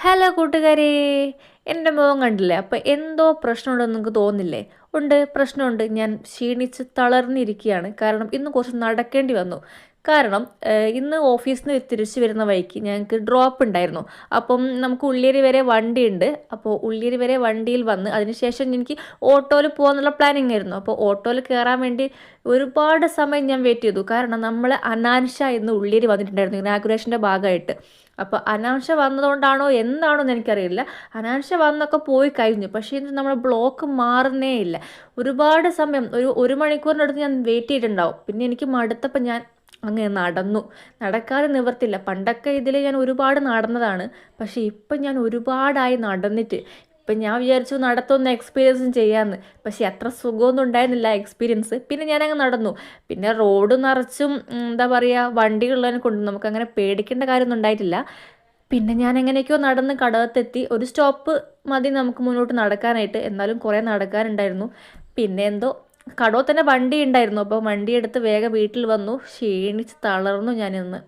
Hello കൂട്ടുകാരേ, എൻ്റെ മുഖം കണ്ടില്ലേ? അപ്പോൾ എന്തോ പ്രശ്നമുണ്ടെന്ന് നിങ്ങൾക്ക് തോന്നില്ലേ? ഉണ്ട്, പ്രശ്നമുണ്ട്. ഞാൻ ക്ഷീണിച്ച് തളർന്നിരിക്കുകയാണ്. കാരണം ഇന്ന് കുറച്ച് നടക്കേണ്ടി വന്നു. കാരണം ഇന്ന് ഓഫീസിൽ നിന്ന് തിരിച്ചു വരുന്ന വഴിക്ക് ഞങ്ങൾക്ക് ഡ്രോപ്പ് ഉണ്ടായിരുന്നു. അപ്പം നമുക്ക് ഉള്ളിയേരി വരെ വണ്ടിയുണ്ട്. അപ്പോൾ ഉള്ളിയേരി വരെ വണ്ടിയിൽ വന്ന് അതിനുശേഷം എനിക്ക് ഓട്ടോയിൽ പോകാനുള്ള പ്ലാനിങ് ആയിരുന്നു. അപ്പോൾ ഓട്ടോയിൽ കയറാൻ വേണ്ടി ഒരുപാട് സമയം ഞാൻ വെയിറ്റ് ചെയ്തു. കാരണം നമ്മൾ അനാൻഷ ഇന്ന് ഉള്ളിയേരി വന്നിട്ടുണ്ടായിരുന്നു ഇനാഗുറേഷൻ്റെ ഭാഗമായിട്ട്. അപ്പോൾ അനാൻഷ വന്നതുകൊണ്ടാണോ എന്താണോ എന്ന് എനിക്കറിയില്ല. അനാൻഷ വന്നൊക്കെ പോയി കഴിഞ്ഞു. പക്ഷേ ഇത് നമ്മുടെ ബ്ലോക്ക് മാറുന്നേ ഇല്ല. ഒരുപാട് സമയം ഒരു മണിക്കൂറിനടുത്ത് ഞാൻ വെയിറ്റ് ചെയ്തിട്ടുണ്ടാവും. പിന്നെ എനിക്ക് മടുത്തപ്പോൾ ഞാൻ അങ്ങനെ നടന്നു. നടക്കാതെ നിവർത്തില്ല. പണ്ടൊക്കെ ഇതിൽ ഞാൻ ഒരുപാട് നടന്നതാണ്. പക്ഷേ ഇപ്പം ഞാൻ ഒരുപാടായി നടന്നിട്ട്. ഇപ്പം ഞാൻ വിചാരിച്ചു നടത്തൊന്ന് എക്സ്പീരിയൻസും ചെയ്യാമെന്ന്. പക്ഷേ അത്ര സുഖമൊന്നും ഉണ്ടായിരുന്നില്ല എക്സ്പീരിയൻസ്. പിന്നെ ഞാനങ്ങ് നടന്നു. പിന്നെ റോഡ് നിറച്ചും എന്താ പറയുക, വണ്ടികളുള്ളതിനെ കൊണ്ട് നമുക്കങ്ങനെ പേടിക്കേണ്ട കാര്യമൊന്നും ഉണ്ടായിട്ടില്ല. പിന്നെ ഞാൻ എങ്ങനെയൊക്കെയോ നടന്ന് കടകത്തെത്തി. ഒരു സ്റ്റോപ്പ് മതി നമുക്ക് മുന്നോട്ട് നടക്കാനായിട്ട്. എന്നാലും കുറേ നടക്കാനുണ്ടായിരുന്നു. പിന്നെ എന്തോ കടവ് തന്നെ വണ്ടി ഉണ്ടായിരുന്നു. അപ്പോൾ വണ്ടി എടുത്ത് വേഗം വീട്ടിൽ വന്നു. ക്ഷീണിച്ച് തളർന്നു ഞാനിന്ന്.